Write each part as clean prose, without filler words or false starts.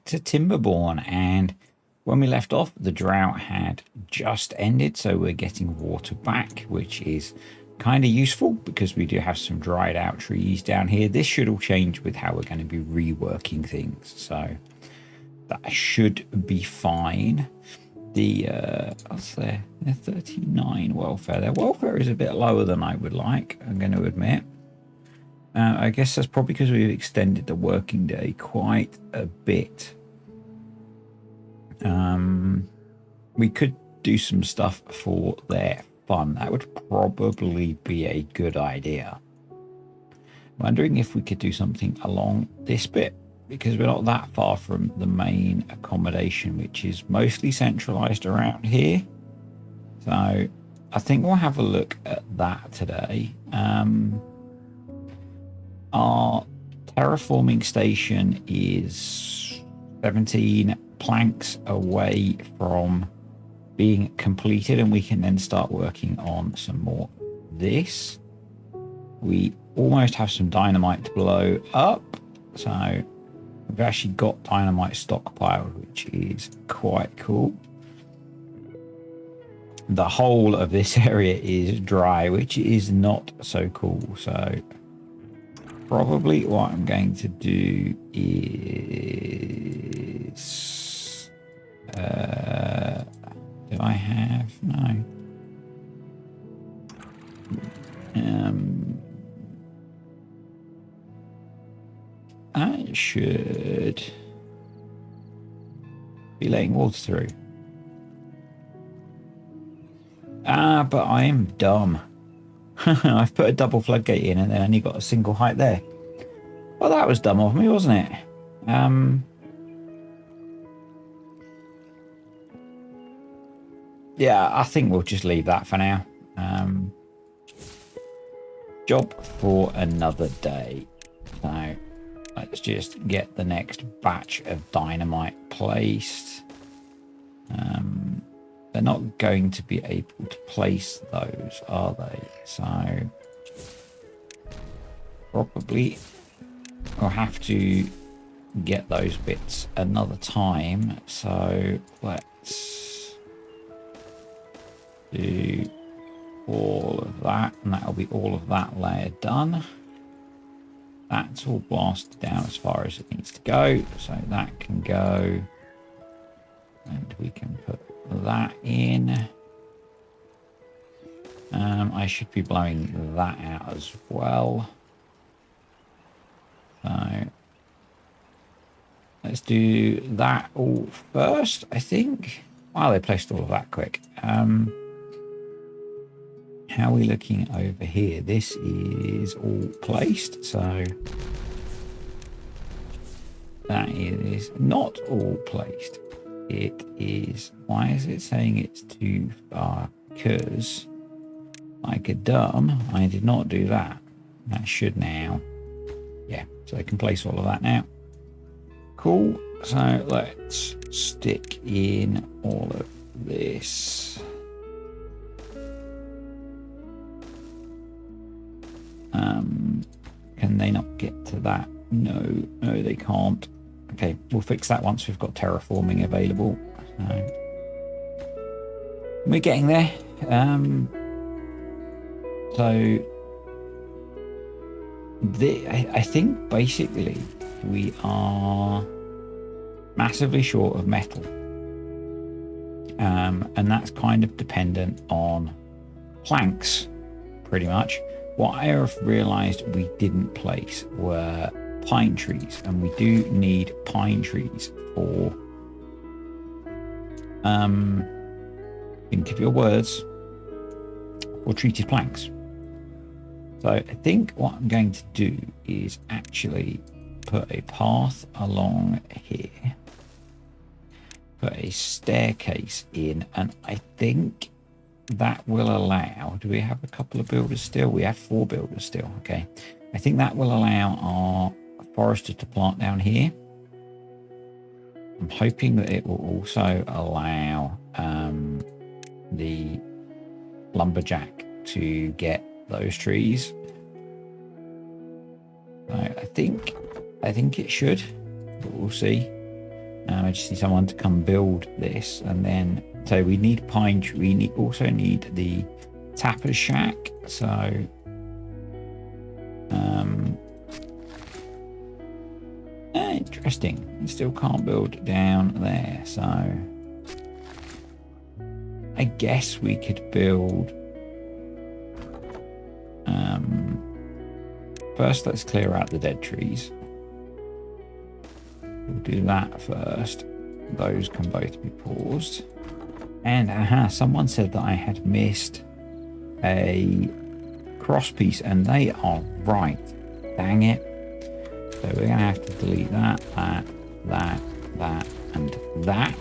to TimberBorn, and when we left off, the drought had just ended, so we're getting water back, which is kind of useful because we do have some dried out trees down here. This should all change with how we're going to be reworking things, so that should be fine. The what's there? 39 welfare. Their welfare is a bit lower than I would like, I'm going to admit. I guess that's probably because we've extended the working day quite a bit. We could do some stuff for their fun. That would probably be a good idea. Wondering if we could do something along this bit, because we're not that far from the main accommodation, which is mostly centralized around here. So I think we'll have a look at that today. Our terraforming station is 17 planks away from being completed, and we can then start working on some more this. We almost have some dynamite to blow up, so we've actually got dynamite stockpiled, which is quite cool. The whole of this area is dry, which is not so cool. So probably what I'm going to do is... do I have... No. I should be letting water through. But I am dumb. I've put a double floodgate in and then only got a single height there. Well, that was dumb of me, wasn't it? Yeah, I think we'll just leave that for now. Job for another day. So let's just get the next batch of dynamite placed. They're not going to be able to place those, are they? So probably we'll have to get those bits another time. So let's do all of that, and that'll be all of that layer done. That's all blasted down as far as it needs to go, so that can go, and we can put that in. I should be blowing that out as well. So let's do that all first, I think. Wow, they placed all of that quick. How are we looking over here? This is all placed, so that is not all placed. It is... Why is it saying it's too far? Because, like a dumb, I did not do that. That should now... Yeah, so I can place all of that now. Cool. So let's stick in all of this. Can they not get to that? No, they can't. Okay, we'll fix that once we've got terraforming available. We're getting there. So I think basically we are massively short of metal. And that's kind of dependent on planks, pretty much. What I have realized we didn't place were pine trees, and we do need pine trees for think of your words, for treated planks. So I think what I'm going to do is actually put a path along here, put a staircase in, and I think that will allow... Do we have a couple of builders still? We have 4 builders still. Okay, I think that will allow our forester to plant down here. I'm hoping that it will also allow the lumberjack to get those trees. So I think it should, but we'll see. I just need someone to come build this, and then so we need pine tree. We also need the tapper shack. So interesting. You still can't build down there. So I guess we could build. First, let's clear out the dead trees. We'll do that first. Those can both be paused. And someone said that I had missed a cross piece, and they are right. Dang it. So we're going to have to delete that, and that.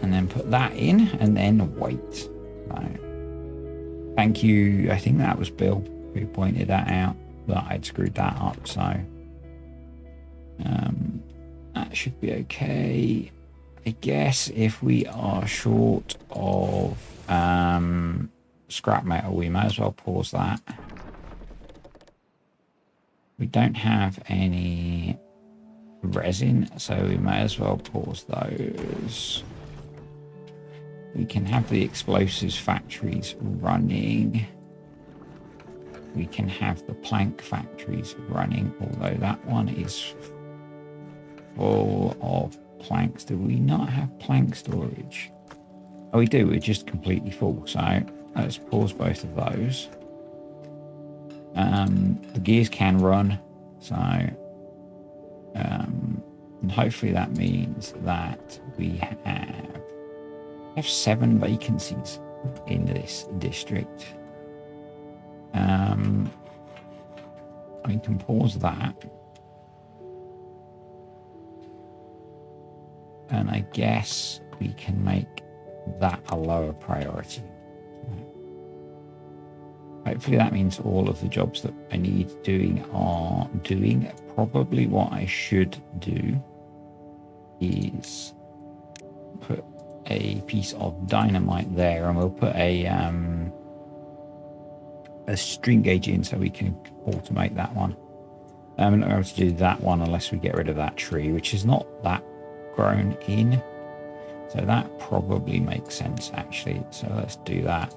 And then put that in, and then wait. So, thank you. I think that was Bill who pointed that out, that I'd screwed that up. So that should be okay. I guess if we are short of scrap metal, we might as well pause that. We don't have any resin, so we may as well pause those. We can have the explosives factories running. We can have the plank factories running, although that one is full of planks. Do we not have plank storage? Oh, we do. We're just completely full. So let's pause both of those. The gears can run. So and hopefully that means that we have 7 vacancies in this district. I can pause that. And I guess we can make that a lower priority. Hopefully that means all of the jobs that I need doing are doing. Probably what I should do is put a piece of dynamite there, and we'll put a stream gauge in so we can automate that one. I'm not able to do that one unless we get rid of that tree, which is not that grown in. So that probably makes sense actually. So let's do that.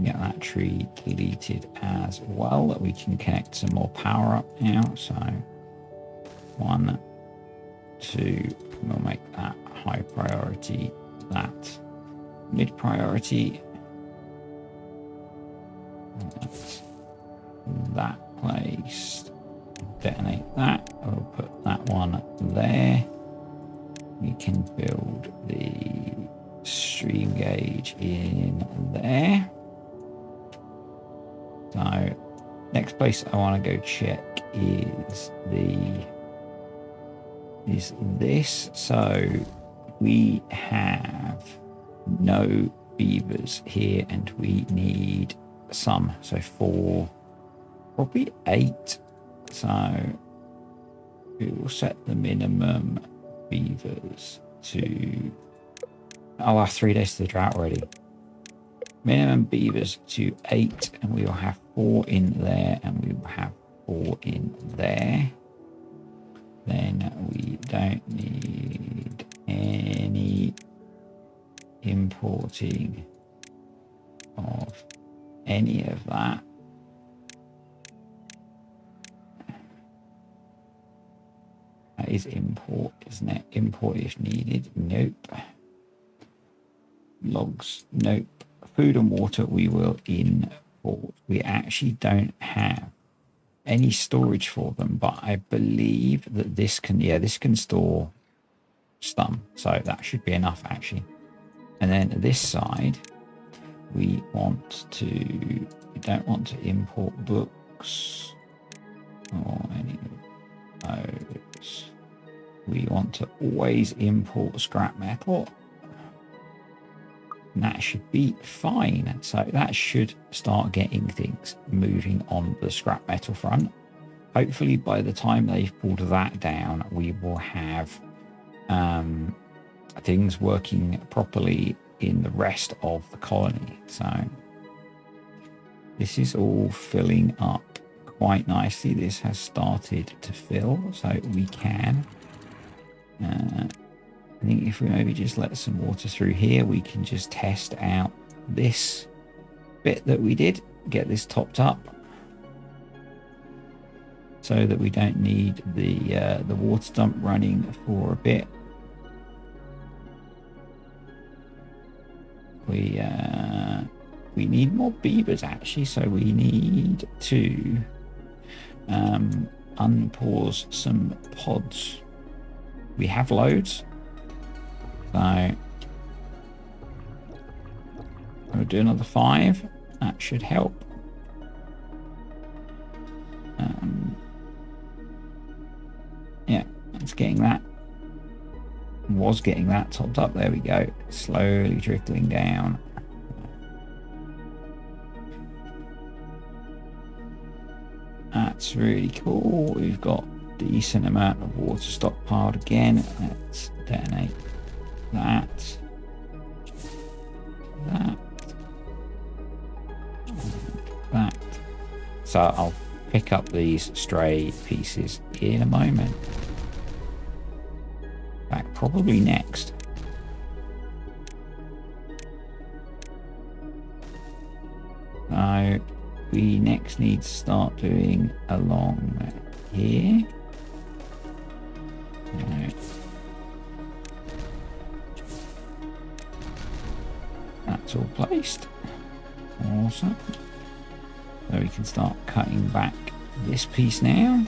Get that tree deleted as well. We can connect some more power up now. So 1, 2, we'll make that high priority, that mid priority, that's that placed. Detonate that. We'll put that one there. We can build the stream gauge in there. So next place I want to go check is this. So we have no beavers here, and we need some. So 4, probably 8. So we will set the minimum beavers to, oh, 3 days to the drought already. Minimum beavers to 8, and we will have 4 in there, and we will have 4 in there. Then we don't need any importing of any of that. That is import, isn't it? Import if needed. Nope. Logs. Nope. Food and water we will import. We actually don't have any storage for them, but I believe that this can, this can store stun. So that should be enough actually. And then this side, we don't want to import books or any of those. We want to always import scrap metal. And that should be fine. So that should start getting things moving on the scrap metal front. Hopefully by the time they've pulled that down, we will have things working properly in the rest of the colony. So This is all filling up quite nicely. This has started to fill, so we can. I think if we maybe just let some water through here, we can just test out this bit that we did, get this topped up, so that we don't need the water dump running for a bit. We need more beavers actually, so we need to unpause some pods. We have loads, so we'll do another 5. That should help. Yeah, it's getting that. Was getting that topped up. There we go. Slowly trickling down. That's really cool. We've got a decent amount of water stockpiled again. Let's detonate that. That. So I'll pick up these stray pieces in a moment. In fact, probably next. So we next need to start doing along here. That's all placed. Awesome. So we can start cutting back this piece now.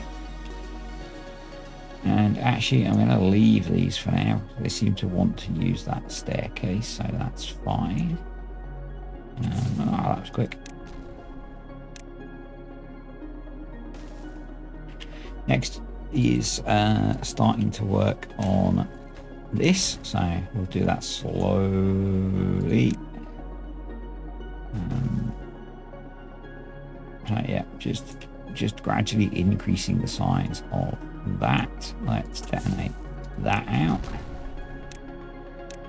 And actually, I'm going to leave these for now. They seem to want to use that staircase, so that's fine. Oh, that was quick. Next is starting to work on this, so we'll do that slowly. So yeah, just gradually increasing the size of that. Let's detonate that out.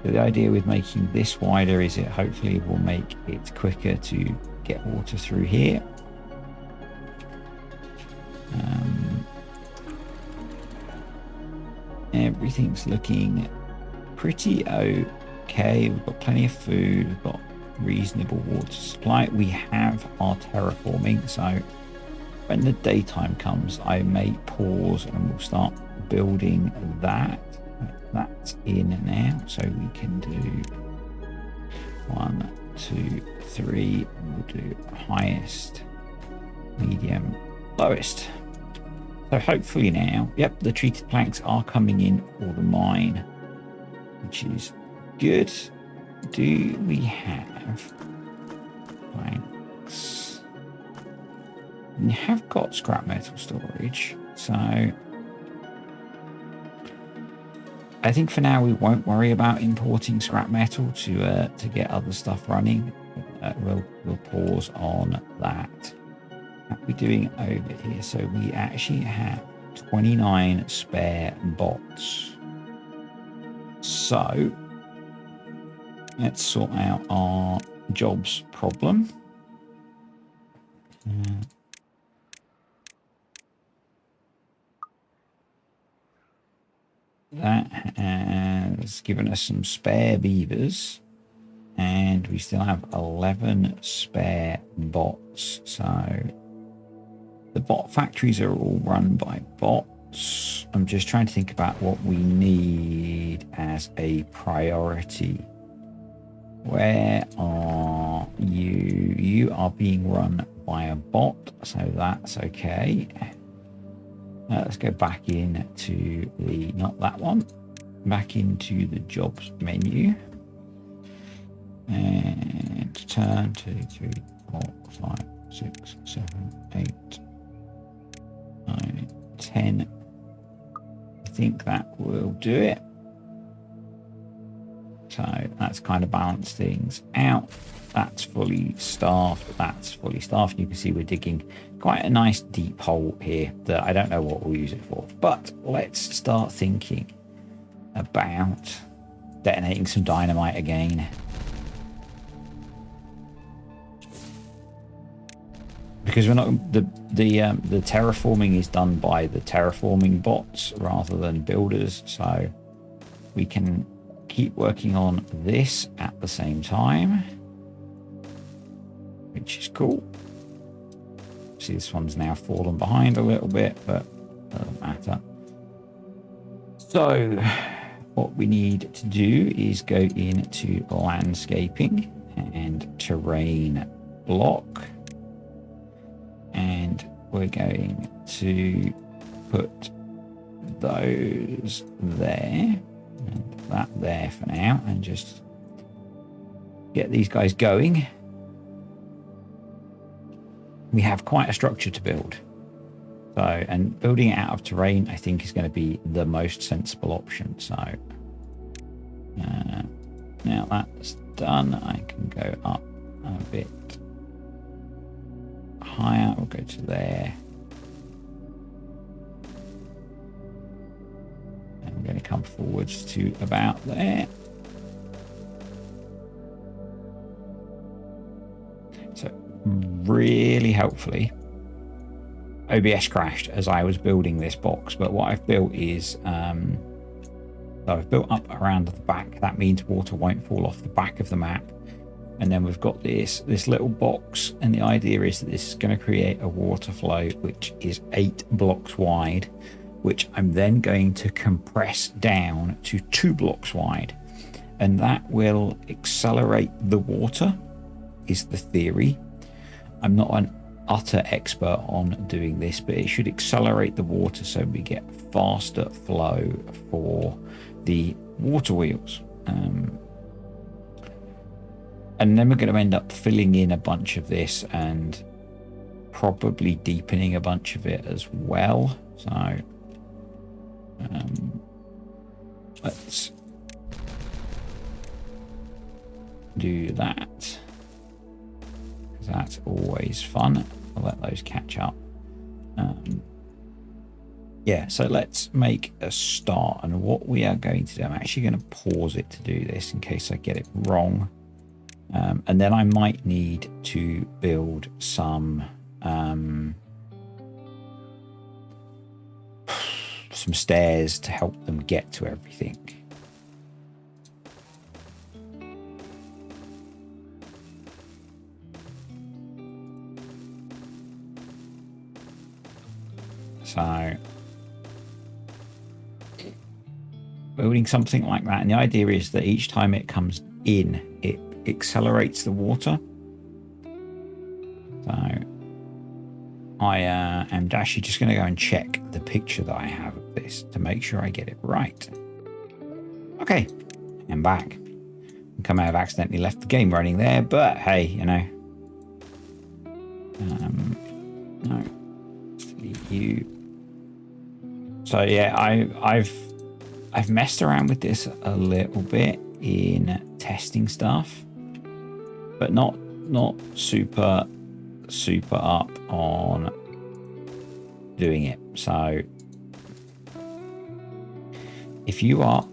So the idea with making this wider is it hopefully will make it quicker to get water through here. Everything's looking pretty okay. We've got plenty of food. We've got reasonable water supply. We have our terraforming, so when the daytime comes, I may pause and we'll start building that. That's in now, so we can do 1, 2, 3. We'll do highest, medium, lowest. So hopefully now, yep, the treated planks are coming in for the mine, which is good. Do we have planks? We have got scrap metal storage, so I think for now we won't worry about importing scrap metal to get other stuff running. We'll pause on that. What are we doing over here? So we actually have 29 spare bots. So let's sort out our jobs problem. That has given us some spare beavers, and we still have 11 spare bots. So the bot factories are all run by bots. I'm just trying to think about what we need as a priority. Where are you? You are being run by a bot, so that's okay. Let's go back into the, not that one, back into the jobs menu. And turn 2, 3, 4, 5, 6, 7, 8, 9, 10. I think that will do it. So that's kind of balanced things out. That's fully staffed. That's fully staffed. You can see we're digging quite a nice deep hole here that I don't know what we'll use it for. But let's start thinking about detonating some dynamite again. because we're not the terraforming is done by the terraforming bots rather than builders, so we can keep working on this at the same time, which is cool. See, this one's now fallen behind a little bit, but doesn't matter. So what we need to do is go into landscaping and terrain block, and we're going to put those there and that there for now, and just get these guys going. We have quite a structure to build, so, and building it out of terrain I think is going to be the most sensible option. So now that's done, I can go up a bit higher. We'll go to there, and we're going to come forwards to about there. So really helpfully, OBS crashed as I was building this box, but what I've built is so I've built up around the back. That means water won't fall off the back of the map. And then we've got this little box, and the idea is that this is going to create a water flow which is 8 blocks wide, which I'm then going to compress down to 2 blocks wide, and that will accelerate the water, is the theory. I'm not an utter expert on doing this, but it should accelerate the water so we get faster flow for the water wheels. And then we're going to end up filling in a bunch of this and probably deepening a bunch of it as well. So let's do that, because that's always fun. I'll let those catch up. Yeah, so let's make a start. And what we are going to do, I'm actually going to pause it to do this in case I get it wrong. And then I might need to build some stairs to help them get to everything. So building something like that, and the idea is that each time it comes in, it accelerates the water. So I am actually just going to go and check the picture that I have of this to make sure I get it right. Okay, I'm back. I may have accidentally left the game running there, but hey, you know. No, delete you. So yeah, I've messed around with this a little bit in testing stuff, but not super up on doing it. So if you are,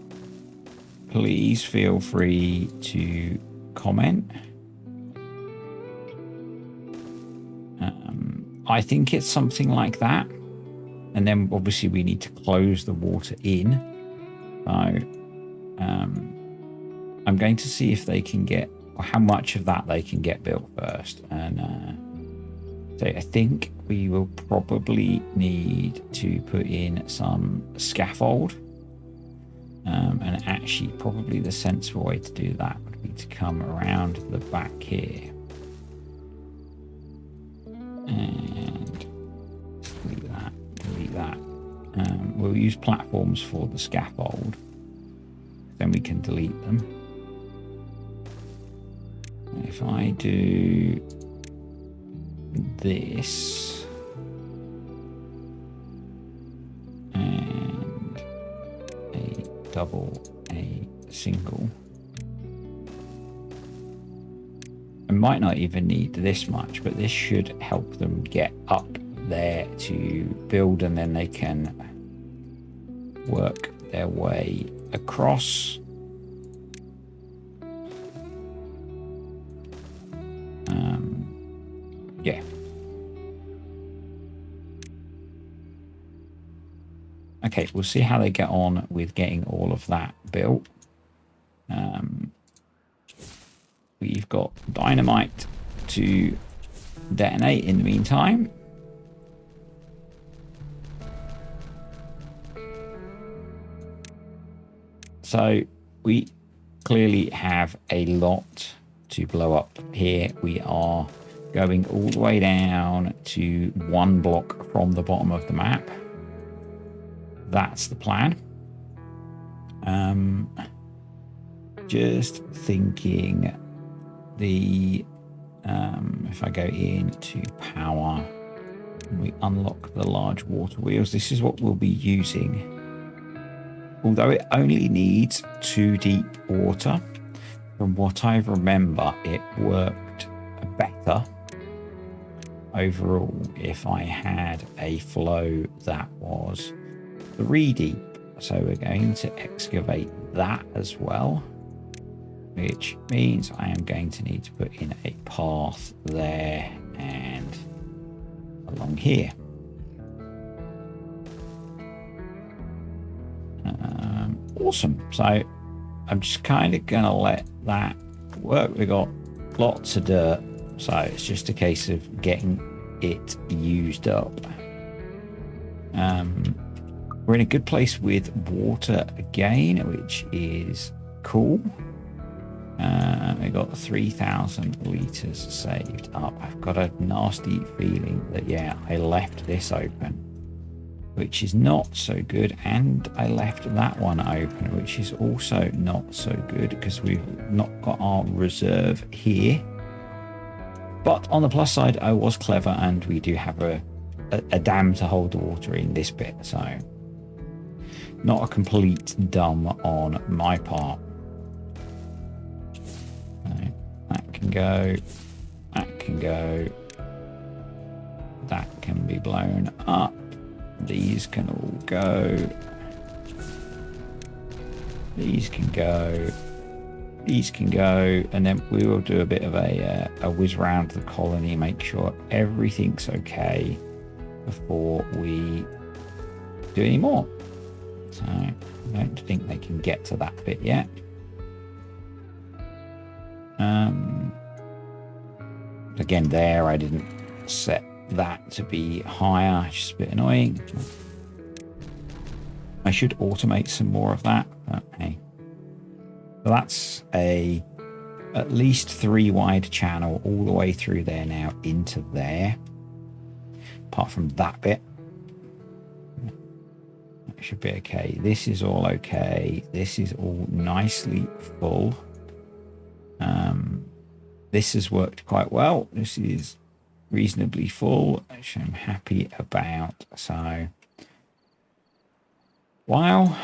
please feel free to comment. I think it's something like that, and then obviously we need to close the water in. So I'm going to see if they can get, or how much of that they can get built first. And so I think we will probably need to put in some scaffold. And actually probably the sensible way to do that would be to come around the back here. And delete that. We'll use platforms for the scaffold. Then we can delete them. If I do this and a double, a single, I might not even need this much, but this should help them get up there to build, and then they can work their way across. Yeah. Okay, we'll see how they get on with getting all of that built. We've got dynamite to detonate in the meantime. So we clearly have a lot to blow up here. We are going all the way down to 1 block from the bottom of the map. That's the plan. Just thinking if I go into power, we unlock the large water wheels. This is what we'll be using. Although it only needs 2 deep water, from what I remember, it worked better overall if I had a flow that was 3 deep. So we're going to excavate that as well, which means I am going to need to put in a path there and along here. Awesome. So I'm just kind of going to let that work. We got lots of dirt, so it's just a case of getting it used up. We're in a good place with water again, which is cool. We got 3,000 litres saved up. I've got a nasty feeling that, yeah, I left this open, which is not so good. And I left that one open, which is also not so good because we've not got our reserve here. But on the plus side, I was clever and we do have a dam to hold the water in this bit. So not a complete dumb on my part. That can go. That can go. That can be blown up. These can all go. These can go. These can go. And then we will do a bit of a whiz round the colony, make sure everything's okay before we do any more. So I don't think they can get to that bit yet. Again, there I didn't set that to be higher, which is a bit annoying. I should automate some more of that, but hey. So that's at least 3 wide channel all the way through there now into there. Apart from that bit. That should be okay. This is all okay. This is all nicely full. This has worked quite well. This is reasonably full, which I'm happy about. So while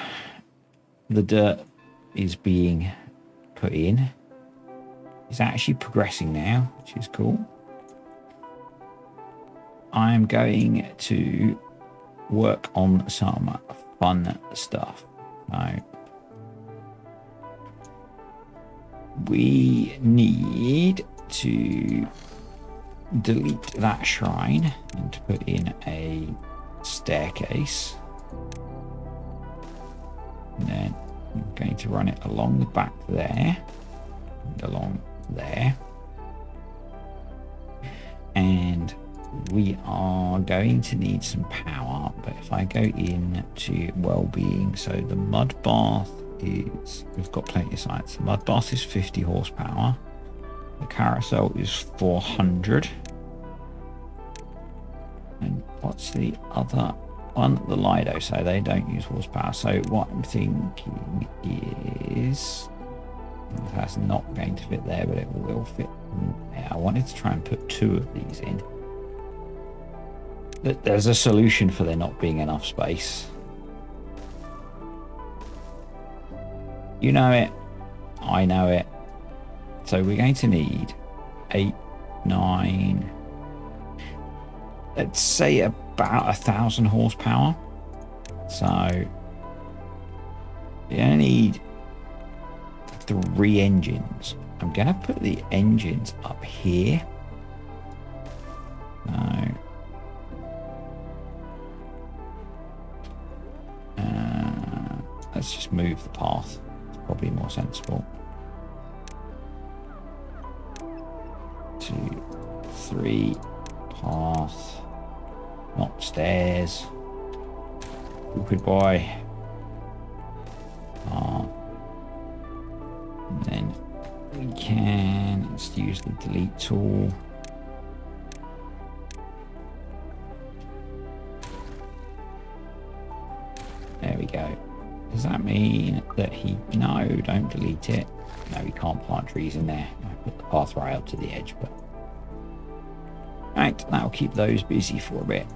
the dirt is being put in, it's actually progressing now, which is cool. I'm going to work on some fun stuff. So we need to delete that shrine and to put in a staircase. And then I'm going to run it along the back there and along there. And we are going to need some power, but if I go into well-being, so the mud bath is, we've got plenty of science. The mud bath is 50 horsepower. The carousel is 400. And what's the other one? The Lido, so they don't use horsepower. So what I'm thinking is, that's not going to fit there, but it will fit there. I wanted to try and put 2 of these in. There's a solution for there not being enough space. You know it. I know it. So we're going to need 8, 9, let's say about 1,000 horsepower. So you only need 3 engines. I'm going to put the engines up here. So let's just move the path. It's probably more sensible. 2, 3, path, not stairs. Goodbye. And then we can, let's use the delete tool. There we go. Does that mean that no, don't delete it. No, we can't plant trees in there. I put the path right up to the edge, but right, that'll keep those busy for a bit.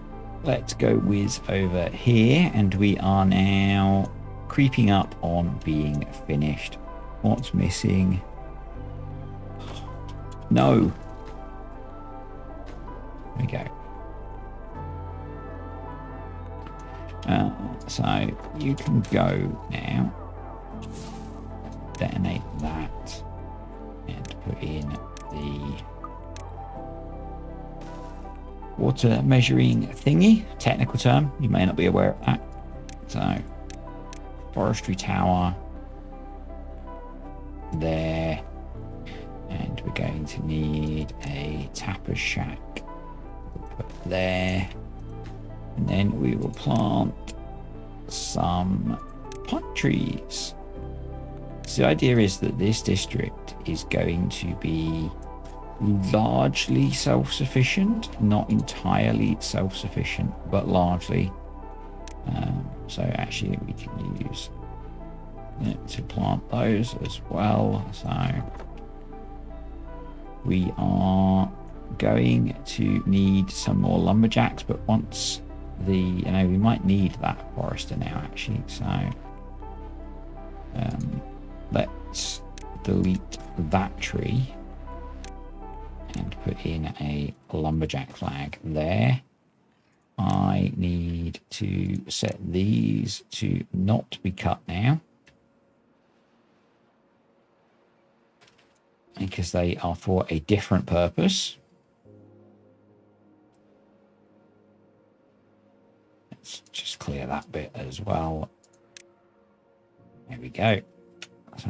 Let's go whiz over here, and we are now creeping up on being finished. What's missing? No. There we go. So you can go now, detonate that, and put in the water measuring thingy. Technical term, you may not be aware of that. So forestry tower there, and we're going to need a tapper shack. We'll put there, and then we will plant some pine trees. So the idea is that this district is going to be largely self-sufficient, not entirely self-sufficient, but largely. So actually we can use it to plant those as well. So we are going to need some more lumberjacks, but once we might need that forester now actually. So let's delete that tree and put in a lumberjack flag there. I need to set these to not be cut now, because they are for a different purpose. Let's just clear that bit as well. There we go. So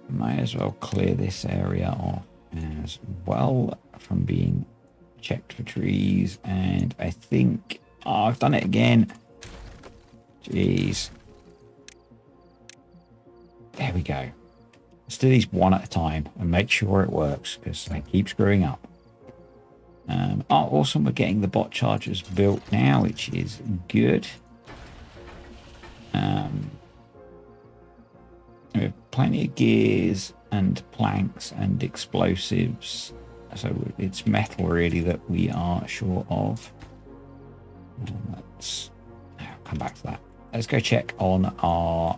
might as well clear this area off as well from being checked for trees. And I think, oh, I've done it again. Jeez. There we go. Let's do these one at a time and make sure it works, because I keep screwing up. Awesome, we're getting the bot chargers built now, which is good. We have plenty of gears and planks and explosives, so it's metal really that we are short of. I'll come back to that. Let's go check on our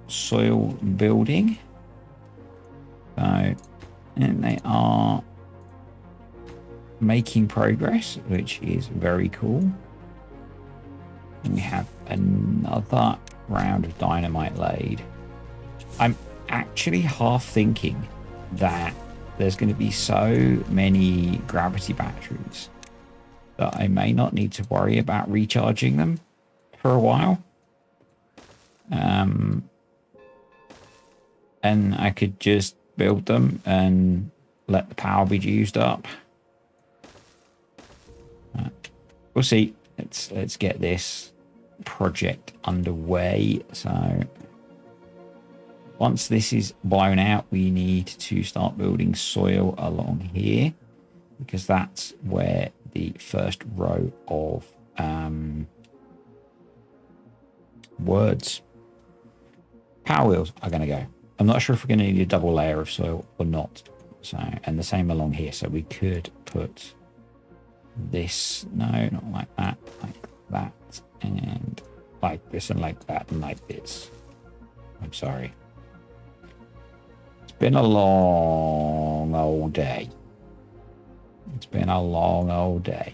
soil building. So, and they are making progress, which is very cool. And we have another round of dynamite laid. I'm actually half thinking that there's going to be so many gravity batteries that I may not need to worry about recharging them for a while. And I could just build them and let the power be used up. We'll see. Let's get this project underway. So once this is blown out, we need to start building soil along here, because that's where the first row of power wheels are going to go. I'm not sure if we're going to need a double layer of soil or not. So, and the same along here. So we could put this, no, not like that, and like this, and like that, and like this. I'm sorry. It's been a long old day. It's been a long old day.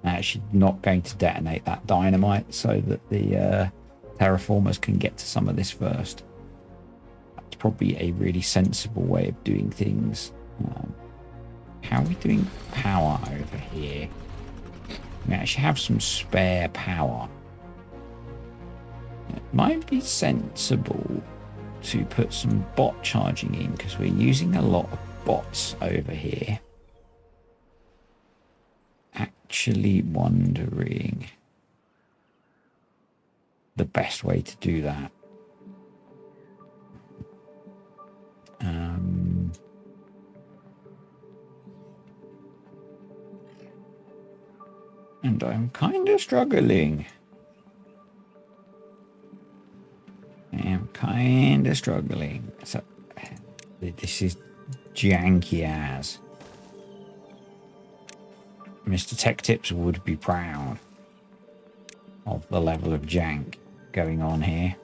I'm actually not going to detonate that dynamite so that the terraformers can get to some of this first. That's probably a really sensible way of doing things. How are we doing power over here? We actually have some spare power. It might be sensible to put some bot charging in because we're using a lot of bots over here. Actually wondering the best way to do that. And I'm kind of struggling. So this is janky as. Mr. Tech Tips would be proud of the level of jank going on here.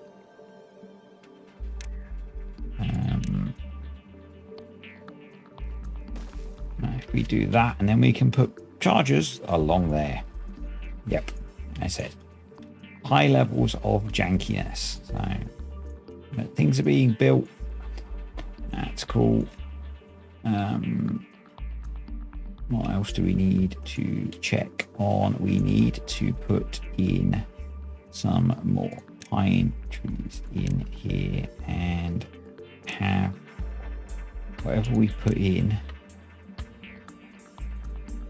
If we do that, and then we can put chargers along there. Yep, that's it. High levels of jankiness. So things are being built. That's cool. What else do we need to check on? We need to put in some more pine trees in here and have whatever we put in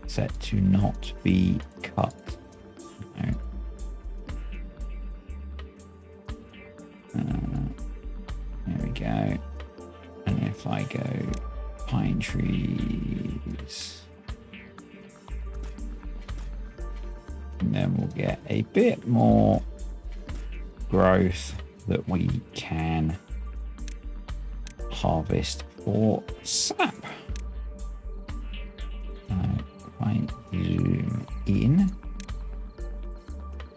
set to not be cut. There we go. And if I go pine trees, and then we'll get a bit more growth that we can harvest for sap. If I zoom in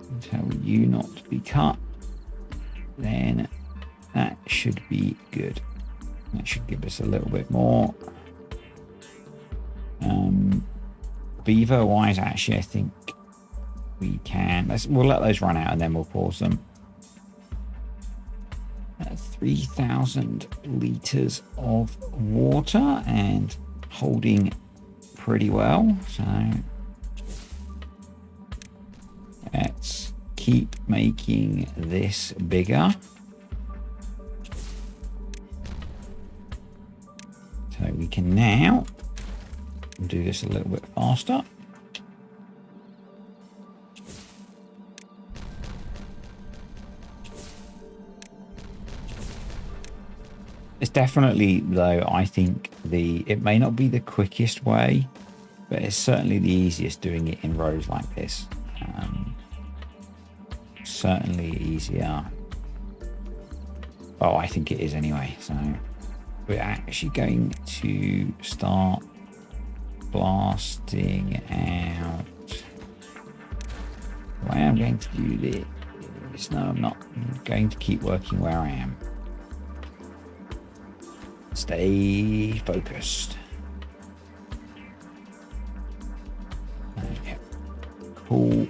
and tell you not to be cut, then that should be good. That should give us a little bit more. Beaver wise, actually, I think we can. We'll let those run out and then we'll pause them. 3,000 liters of water and holding pretty well. So let's keep making this bigger. So we can now do this a little bit faster. It's definitely, though, I think it may not be the quickest way, but it's certainly the easiest doing it in rows like this. Certainly easier. Oh, I think it is anyway. So we're actually going to start blasting out. The way I'm going to do this, no, I'm not. I'm going to keep working where I am. Stay focused. Yep. Cool.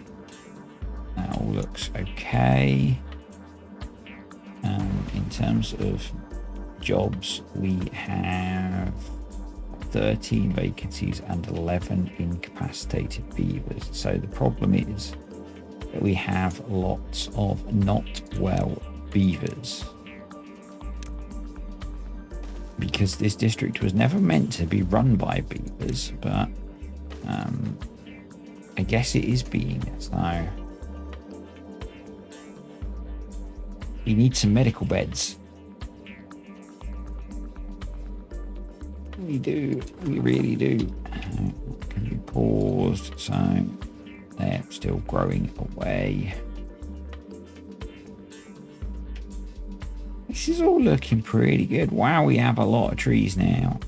That all looks okay. In terms of jobs, we have 13 vacancies and 11 incapacitated beavers. So the problem is that we have lots of not well beavers. Because this district was never meant to be run by beavers, but I guess it is being. So we need some medical beds. We do. We really do. Can be paused. So they're still growing away. This is all looking pretty good. Wow, we have a lot of trees now.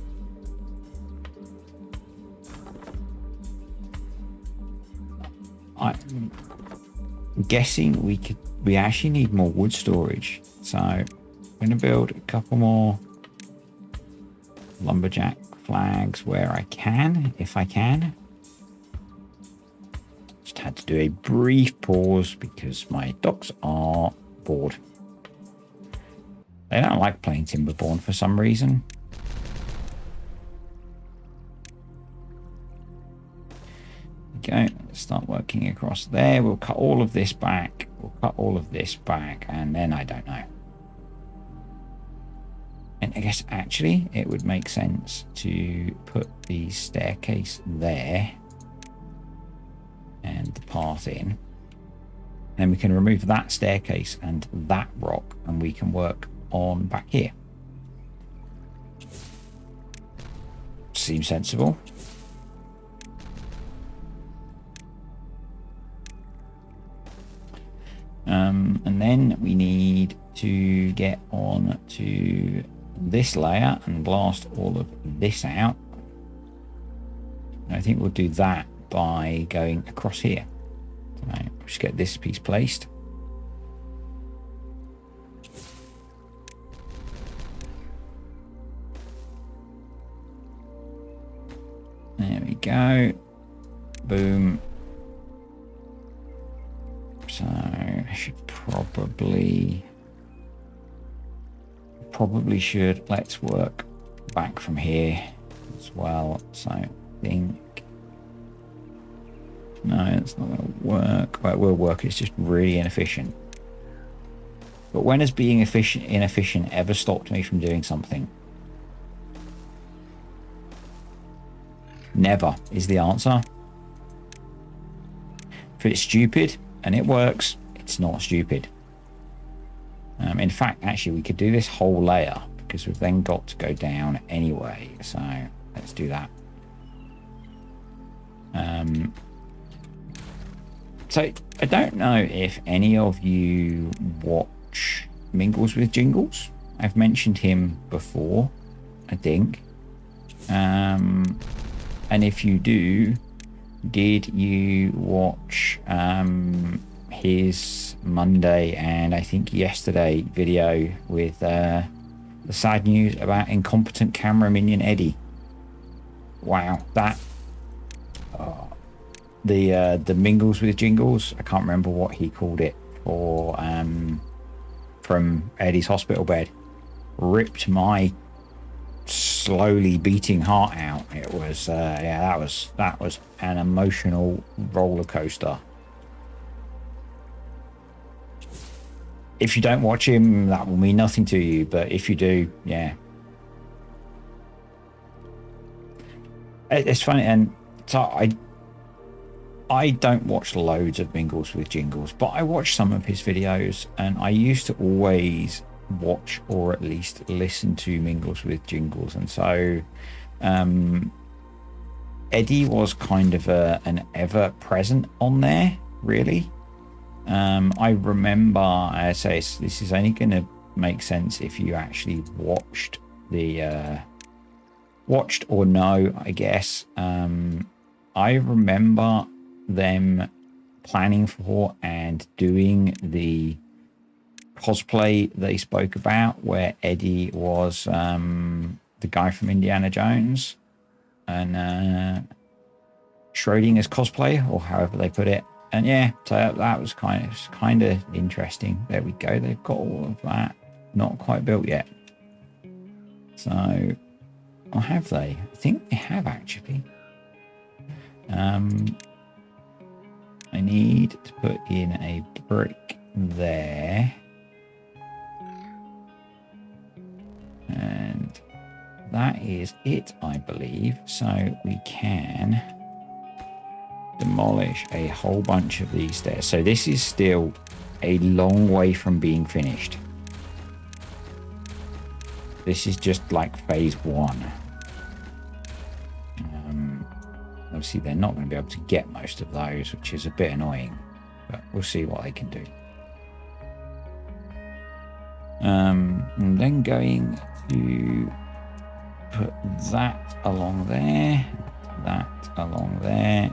I'm guessing we actually need more wood storage. So I'm going to build a couple more lumberjack flags where I can, if I can. Just had to do a brief pause because my dogs are bored. They don't like playing TimberBorn for some reason. Okay, let's start working across there. We'll cut all of this back. We'll cut all of this back, and then I don't know. And I guess actually it would make sense to put the staircase there and the path in. Then we can remove that staircase and that rock, and we can work on back here. Seems sensible. And then we need to get on to this layer and blast all of this out. And I think we'll do that by going across here. So just get this piece placed. There we go. Boom. So I should probably should. Let's work back from here as well. So I think no, it's not going to work. Well, it will work. It's just really inefficient. But when has being inefficient ever stopped me from doing something? Never is the answer. If it's stupid and it works, it's not stupid. In fact, actually, we could do this whole layer because we've then got to go down anyway. So let's do that. So I don't know if any of you watch Mingles with Jingles. I've mentioned him before, I think. And if you do, did you watch his Monday and I think yesterday video with the sad news about incompetent camera minion Eddie? Wow, that the Mingles with Jingles, I can't remember what he called it, for from Eddie's hospital bed, ripped my slowly beating heart out. It was yeah, that was an emotional roller coaster. If you don't watch him, that will mean nothing to you, but if you do, yeah, it's funny. And so I don't watch loads of Mingles with Jingles, but I watch some of his videos, and I used to always watch or at least listen to Mingles with Jingles. And so Eddie was kind of an ever present on there, really. I remember, I say this is only going to make sense if you actually watched or know, I guess. I remember them planning for and doing the cosplay they spoke about, where Eddie was the guy from Indiana Jones and Schrodinger's cosplay, or however they put it. And yeah, so that was kind of interesting. There we go. They've got all of that. Not quite built yet. So, or have they? I think they have actually. I need to put in a brick there. And that is it, I believe. So we can demolish a whole bunch of these there. So this is still a long way from being finished. This is just like phase one. Obviously they're not going to be able to get most of those, which is a bit annoying, but we'll see what they can do. And then going to put that along there, that along there,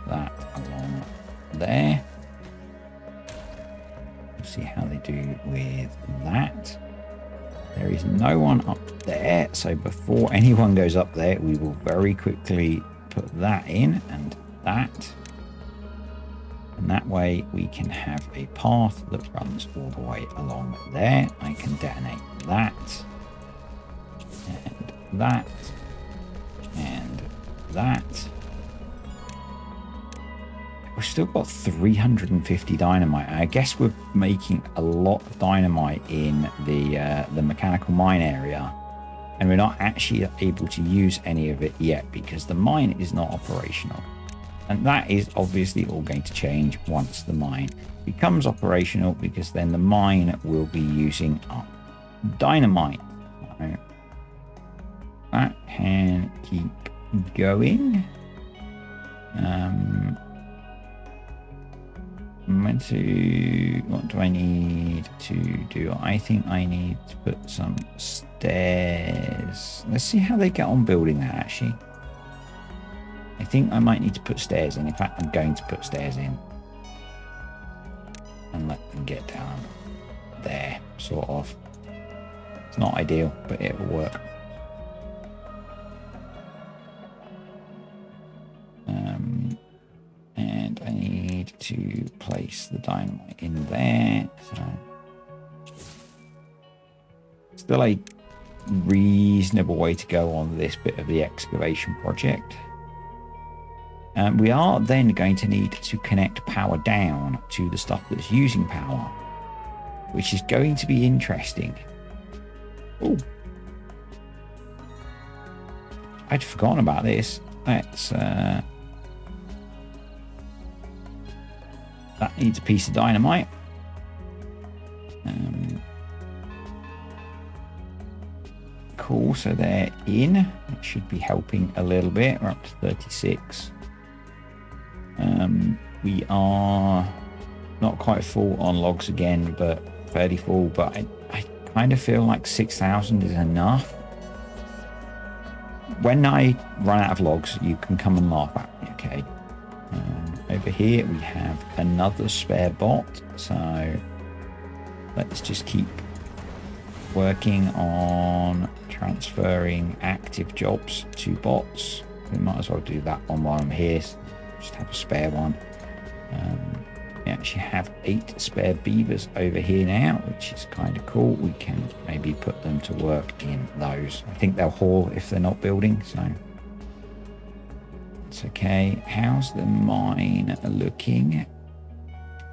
that along there. We'll see how they do with that. There is no one up there, so before anyone goes up there, we will very quickly put that in and that. And that way we can have a path that runs all the way along there. I can detonate that and that and that. It was still got 350 dynamite. I guess we're making a lot of dynamite in the mechanical mine area, and we're not actually able to use any of it yet because the mine is not operational. And that is obviously all going to change once the mine becomes operational, because then the mine will be using up dynamite. So that can keep going. What do I need to do? I think I need to put some stairs. Let's see how they get on building that, actually. I think I might need to put stairs in. In fact, I'm going to put stairs in and let them get down there, sort of. It's not ideal, but it will work. And I need to place the dynamite in there. So still a reasonable way to go on this bit of the excavation project. We are then going to need to connect power down to the stuff that's using power, which is going to be interesting. Oh, I'd forgotten about this. Let's that needs a piece of dynamite. Cool, so they're in. It should be helping a little bit. We're up to 36. We are not quite full on logs again, but fairly full. But I kind of feel like 6,000 is enough. When I run out of logs, you can come and laugh at me, okay? Over here we have another spare bot, so let's just keep working on transferring active jobs to bots. We might as well do that one while I'm here. Just have a spare one. We actually have 8 spare beavers over here now, which is kind of cool. We can maybe put them to work in those. I think they'll haul if they're not building, so it's okay. How's the mine looking?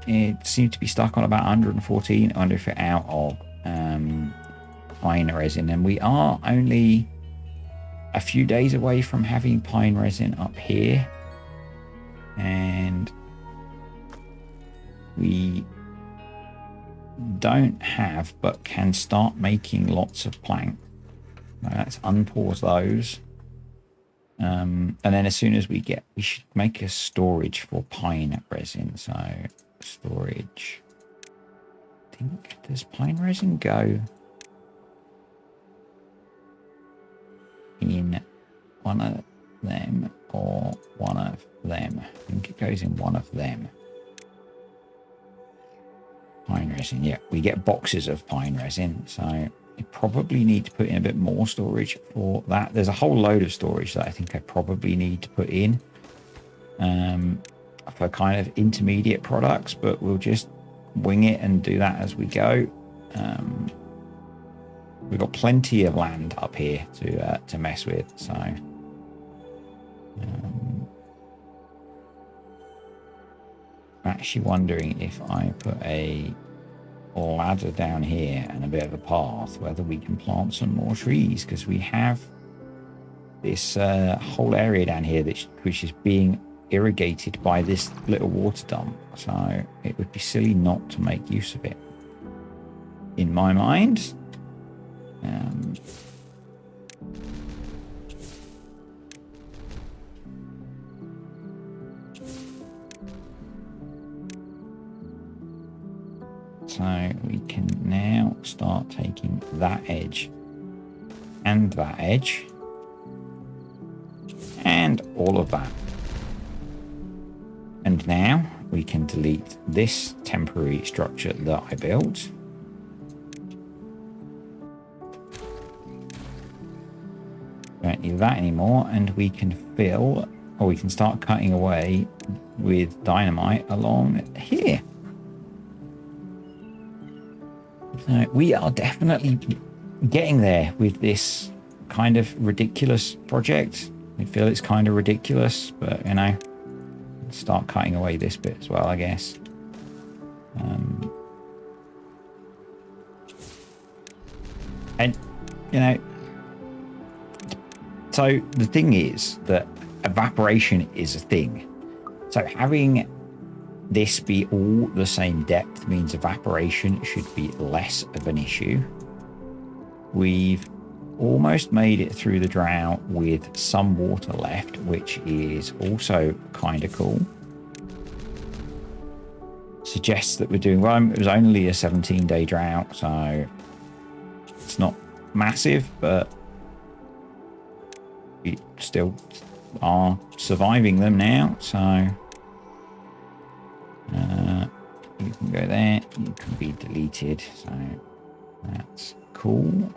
It seems to be stuck on about 114. I wonder if it's out of pine resin, and we are only a few days away from having pine resin up here, and we don't have but can start making lots of plank. Now let's unpause those, and then as soon as we should make a storage for pine resin. So storage, I think, does pine resin go in one of them or one of them? I think it goes in one of them. Pine resin, yeah, we get boxes of pine resin, so you probably need to put in a bit more storage for that. There's a whole load of storage that I think I probably need to put in for kind of intermediate products, but we'll just wing it and do that as we go. We've got plenty of land up here to mess with, so I'm actually wondering if I put a ladder down here and a bit of a path, whether we can plant some more trees, because we have this whole area down here which is being irrigated by this little water dump, so it would be silly not to make use of it, in my mind. So we can now start taking that edge and that edge and all of that. And now we can delete this temporary structure that I built. Don't need that anymore, and we can fill, or we can start cutting away with dynamite along here. So we are definitely getting there with this kind of ridiculous project. I feel it's kind of ridiculous, but you know, start cutting away this bit as well, I guess. And, you know, so the thing is that evaporation is a thing. So having this be all the same depth means evaporation should be less of an issue. We've almost made it through the drought with some water left, which is also kind of cool. Suggests that we're doing well. It was only a 17-day drought, so it's not massive, but we still are surviving them now. So you can go there, you can be deleted, so that's cool.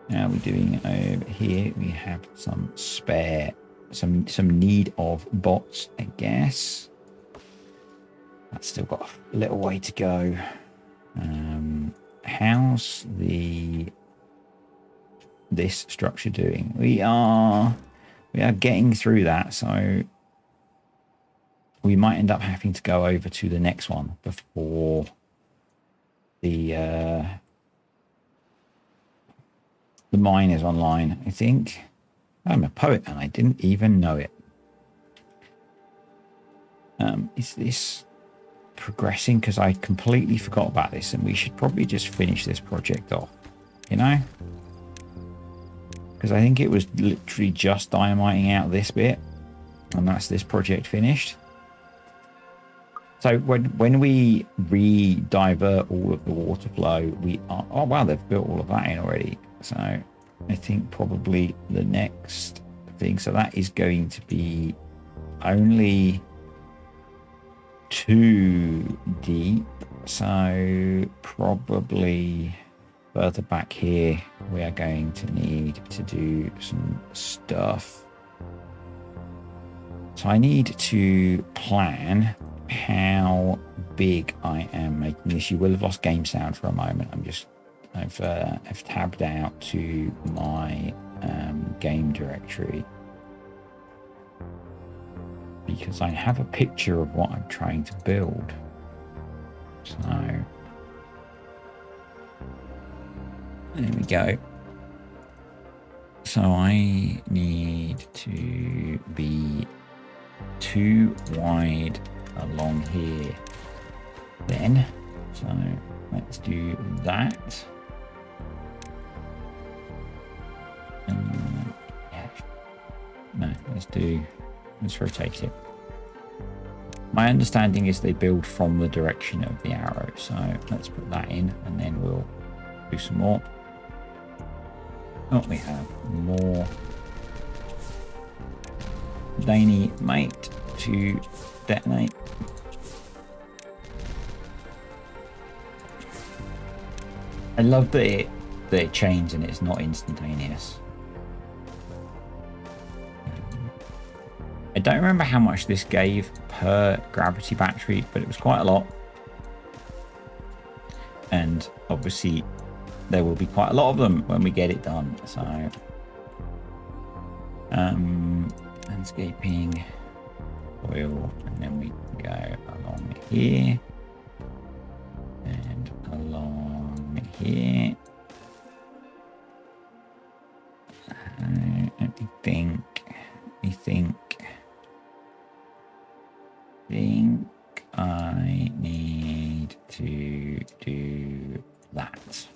Now we're doing over here, we have some spare, some need of bots, I guess. That's still got a little way to go. How's this structure doing? We are getting through that, so we might end up having to go over to the next one before the mine is online, I think. I'm a poet and I didn't even know it. Is this progressing? Because I completely forgot about this, and we should probably just finish this project off, you know? Because I think it was literally just dynamiting out this bit, and that's this project finished. So when we re-divert all of the water flow, we are... Oh, wow, they've built all of that in already. So I think probably the next thing... So that is going to be only 2 deep. So probably further back here, we are going to need to do some stuff. So I need to plan how big I am making this. You will have lost game sound for a moment. I've tabbed out to my game directory because I have a picture of what I'm trying to build. So there we go. So I need to be 2 wide along here then. So let's do that. No, let's rotate it. My understanding is they build from the direction of the arrow, so let's put that in and then we'll do some more. Oh, we have more dynamite to detonate. I love that it chains and it's not instantaneous. I don't remember how much this gave per gravity battery, but it was quite a lot. And obviously there will be quite a lot of them when we get it done. So landscaping, oil, and then we can go along here and along here. Let me think I need to do that.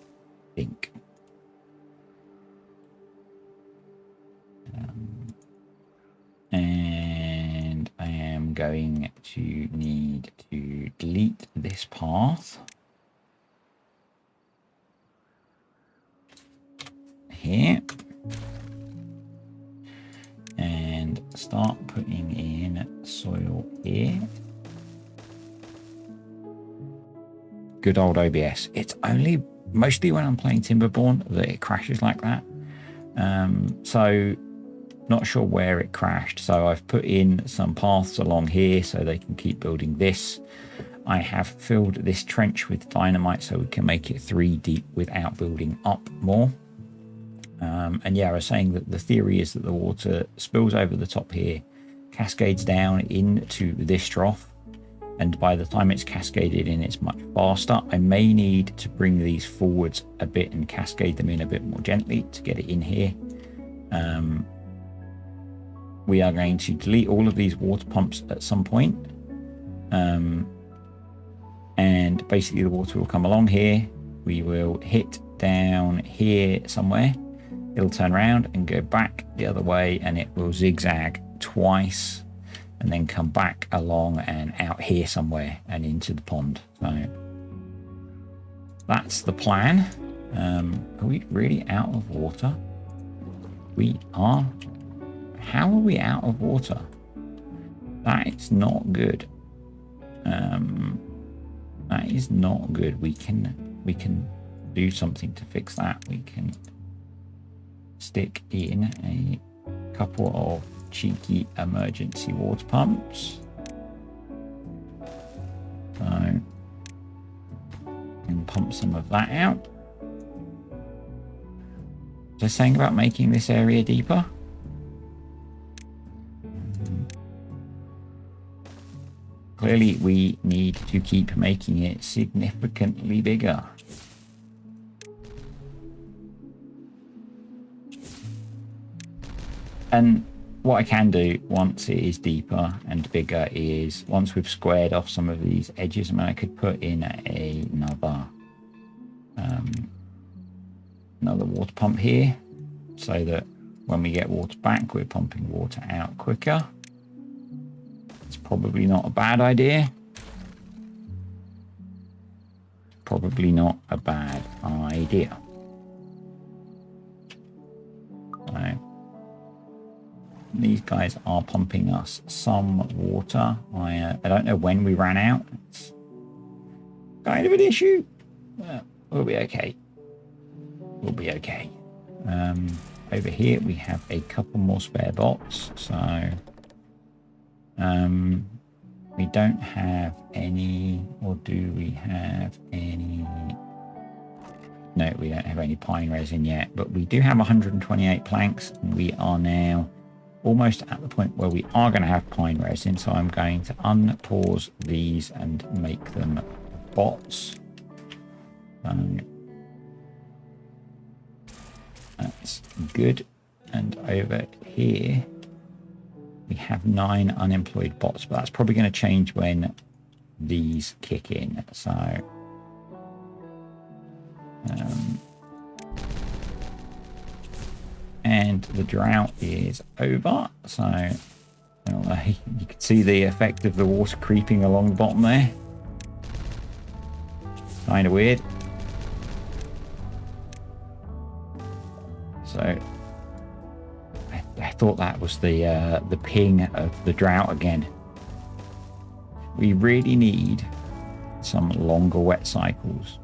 And I am going to need to delete this path here and start putting in soil here. Good old OBS. It's only mostly when I'm playing TimberBorn that it crashes like that. So not sure where it crashed. So I've put in some paths along here so they can keep building this. I have filled this trench with dynamite so we can make it 3 deep without building up more. And yeah, I was saying that the theory is that the water spills over the top here, cascades down into this trough, and by the time it's cascaded in, it's much faster. I may need to bring these forwards a bit and cascade them in a bit more gently to get it in here. We are going to delete all of these water pumps at some point. And basically the water will come along here. We will hit down here somewhere. It'll turn around and go back the other way, and it will zigzag twice and then come back along and out here somewhere and into the pond. So that's the plan. Are we really out of water? We are. How are we out of water? That is not good. That is not good. We can do something to fix that. We can stick in a couple of cheeky emergency water pumps. So, and pump some of that out. Was I saying about making this area deeper? Clearly, we need to keep making it significantly bigger. And what I can do once it is deeper and bigger is, once we've squared off some of these edges, I mean, I could put in another water pump here, so that when we get water back, we're pumping water out quicker. It's probably not a bad idea. Probably not a bad idea. So, these guys are pumping us some water. I don't know when we ran out. It's kind of an issue. Well, we'll be okay. We'll be okay. Over here we have a couple more spare bots. So we don't have any, or do we have any? No, we don't have any pine resin yet, but we do have 128 planks, and we are now almost at the point where we are going to have pine resin. So I'm going to unpause these and make them bots. That's good. And over here we have 9 unemployed bots, but that's probably going to change when these kick in. So and the drought is over, so you can see the effect of the water creeping along the bottom there. Kind of weird. So I thought that was the ping of the drought again. We really need some longer wet cycles.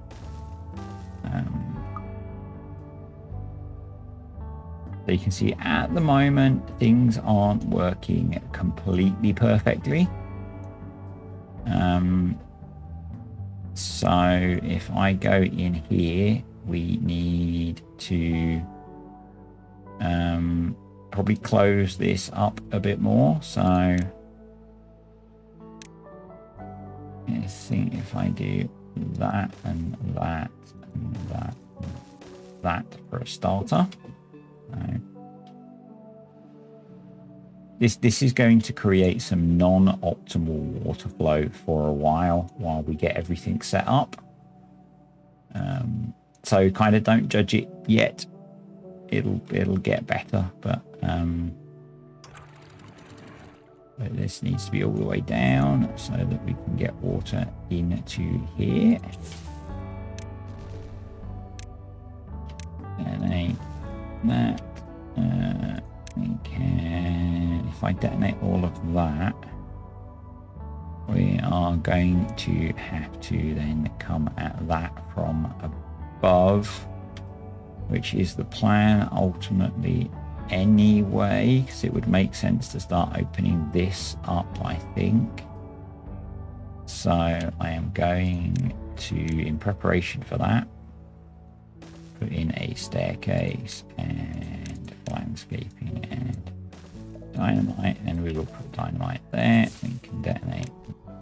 So you can see at the moment things aren't working completely perfectly. So if I go in here, we need to probably close this up a bit more. So let's see if I do that and that and that and that for a starter. This is going to create some non-optimal water flow for a while we get everything set up. So kind of don't judge it yet. It'll get better, but this needs to be all the way down so that we can get water into here. And that we can, if I detonate all of that, we are going to have to then come at that from above, which is the plan ultimately anyway, because it would make sense to start opening this up, I think. So I am going to, in preparation for that, put in a staircase and landscaping and dynamite, and we will put dynamite there. We can detonate